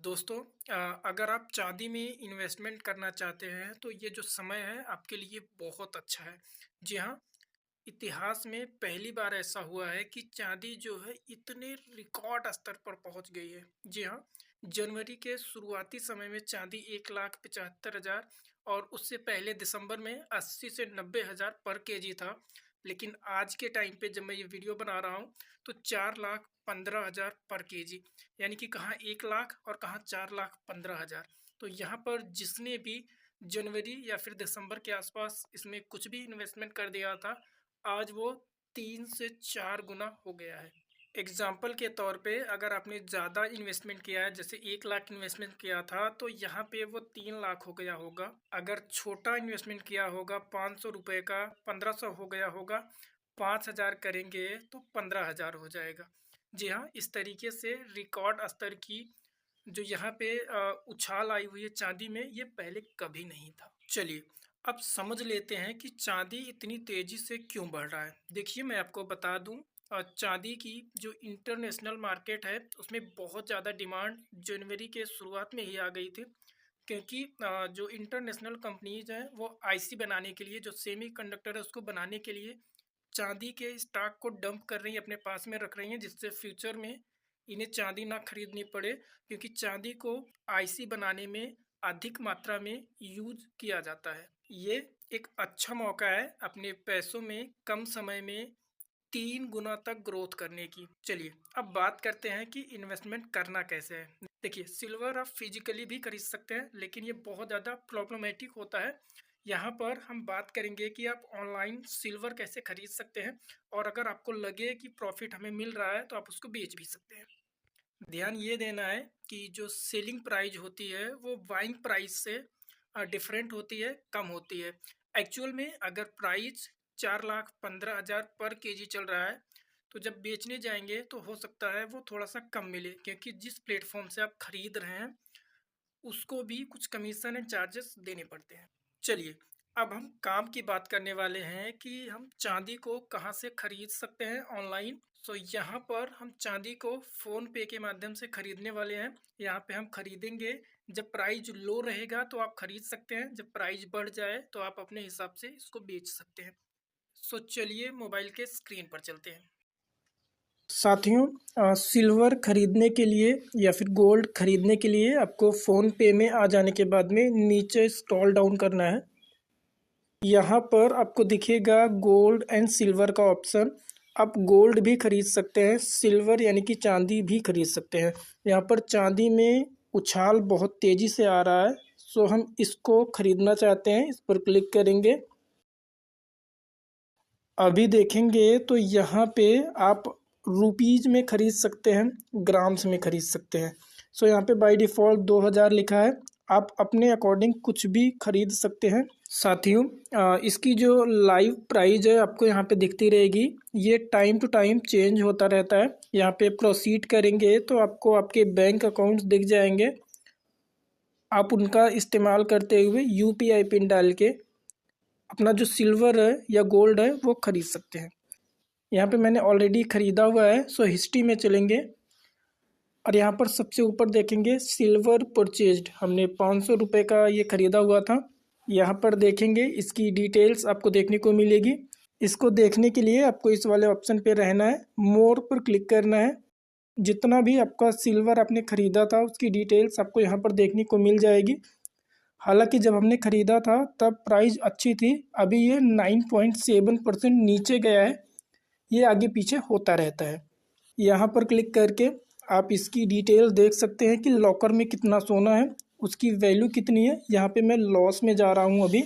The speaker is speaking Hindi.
दोस्तों, अगर आप चांदी में इन्वेस्टमेंट करना चाहते हैं तो ये जो समय है आपके लिए बहुत अच्छा है। जी हाँ, इतिहास में पहली बार ऐसा हुआ है कि चांदी जो है इतने रिकॉर्ड स्तर पर पहुंच गई है। जी हाँ, जनवरी के शुरुआती समय में चांदी 1,75,000 और उससे पहले दिसंबर में 80 से 90,000 पर केजी था। लेकिन आज के टाइम पे जब मैं ये वीडियो बना रहा हूँ तो 4,15,000 पर केजी, यानी कि कहाँ 1 लाख और कहाँ 4,15,000। तो यहाँ पर जिसने भी जनवरी या फिर दिसंबर के आसपास इसमें कुछ भी इन्वेस्टमेंट कर दिया था, आज वो 3 से 4 गुना हो गया है। एग्जाम्पल के तौर पे अगर आपने ज़्यादा इन्वेस्टमेंट किया है, जैसे 1 लाख इन्वेस्टमेंट किया था तो यहाँ पे वो 3 लाख हो गया होगा। अगर छोटा इन्वेस्टमेंट किया होगा 500 रुपये का, 1500 हो गया होगा। 5,000 करेंगे तो 15,000 हो जाएगा। जी हाँ, इस तरीके से रिकॉर्ड स्तर की जो यहाँ पे उछाल आई हुई है चांदी में, ये पहले कभी नहीं था। चलिए अब समझ लेते हैं कि चांदी इतनी तेजी से क्यों बढ़ रहा है। देखिए मैं आपको बता दूं, चांदी की जो इंटरनेशनल मार्केट है उसमें बहुत ज़्यादा डिमांड जनवरी के शुरुआत में ही आ गई थी। क्योंकि जो इंटरनेशनल कंपनीज हैं वो आईसी बनाने के लिए, जो सेमी कंडक्टर है उसको बनाने के लिए चांदी के स्टॉक को डंप कर रही हैं, अपने पास में रख रही हैं, जिससे फ्यूचर में इन्हें चांदी ना खरीदनी पड़े। क्योंकि चांदी को आईसी बनाने में अधिक मात्रा में यूज किया जाता है। ये एक अच्छा मौका है अपने पैसों में कम समय में 3 गुना तक ग्रोथ करने की। चलिए अब बात करते हैं कि इन्वेस्टमेंट करना कैसे है। देखिए, सिल्वर आप फिजिकली भी खरीद सकते हैं, लेकिन ये बहुत ज़्यादा प्रॉब्लमेटिक होता है। यहाँ पर हम बात करेंगे कि आप ऑनलाइन सिल्वर कैसे खरीद सकते हैं, और अगर आपको लगे कि प्रॉफिट हमें मिल रहा है तो आप उसको बेच भी सकते हैं। ध्यान ये देना है कि जो सेलिंग प्राइस होती है वो बाइंग प्राइस से डिफरेंट होती है, कम होती है। एक्चुअल में अगर प्राइस 4,15,000 पर केजी चल रहा है तो जब बेचने जाएंगे तो हो सकता है वो थोड़ा सा कम मिले, क्योंकि जिस प्लेटफॉर्म से आप खरीद रहे हैं उसको भी कुछ कमीशन एंड चार्जेस देने पड़ते हैं। चलिए अब हम काम की बात करने वाले हैं कि हम चांदी को कहाँ से खरीद सकते हैं ऑनलाइन। सो यहाँ पर हम चांदी को फ़ोन पे के माध्यम से खरीदने वाले हैं। यहाँ पे हम खरीदेंगे, जब प्राइस लो रहेगा तो आप खरीद सकते हैं, जब प्राइस बढ़ जाए तो आप अपने हिसाब से इसको बेच सकते हैं। सो चलिए मोबाइल के स्क्रीन पर चलते हैं। साथियों, सिल्वर खरीदने के लिए या फिर गोल्ड खरीदने के लिए आपको फ़ोन पे में आ जाने के बाद में नीचे स्क्रॉल डाउन करना है। यहाँ पर आपको दिखेगा गोल्ड एंड सिल्वर का ऑप्शन। आप गोल्ड भी खरीद सकते हैं, सिल्वर यानी कि चांदी भी खरीद सकते हैं। यहाँ पर चांदी में उछाल बहुत तेज़ी से आ रहा है, सो हम इसको खरीदना चाहते हैं, इस पर क्लिक करेंगे। अभी देखेंगे तो यहाँ पे आप रुपीज़ में ख़रीद सकते हैं, ग्राम्स में ख़रीद सकते हैं। सो यहाँ पे बाय डिफ़ॉल्ट 2,000 लिखा है, आप अपने अकॉर्डिंग कुछ भी खरीद सकते हैं। साथियों, इसकी जो लाइव प्राइस है आपको यहाँ पे दिखती रहेगी, ये टाइम टू टाइम चेंज होता रहता है। यहाँ पे प्रोसीड करेंगे तो आपको आपके बैंक अकाउंट्स दिख जाएंगे। आप उनका इस्तेमाल करते हुए यूपीआई पिन डाल के अपना जो सिल्वर है या गोल्ड है वो खरीद सकते हैं। यहाँ पे मैंने ऑलरेडी ख़रीदा हुआ है, सो हिस्ट्री में चलेंगे और यहाँ पर सबसे ऊपर देखेंगे सिल्वर परचेज्ड, हमने 500 रुपये का ये ख़रीदा हुआ था। यहाँ पर देखेंगे इसकी डिटेल्स आपको देखने को मिलेगी। इसको देखने के लिए आपको इस वाले ऑप्शन पे रहना है, मोर पर क्लिक करना है। जितना भी आपका सिल्वर आपने ख़रीदा था उसकी डिटेल्स आपको यहाँ पर देखने को मिल जाएगी। हालांकि जब हमने ख़रीदा था तब प्राइस अच्छी थी, अभी ये 9.7% नीचे गया है। ये आगे पीछे होता रहता है। यहाँ पर क्लिक करके आप इसकी डिटेल देख सकते हैं कि लॉकर में कितना सोना है, उसकी वैल्यू कितनी है। यहाँ पे मैं लॉस में जा रहा हूँ अभी।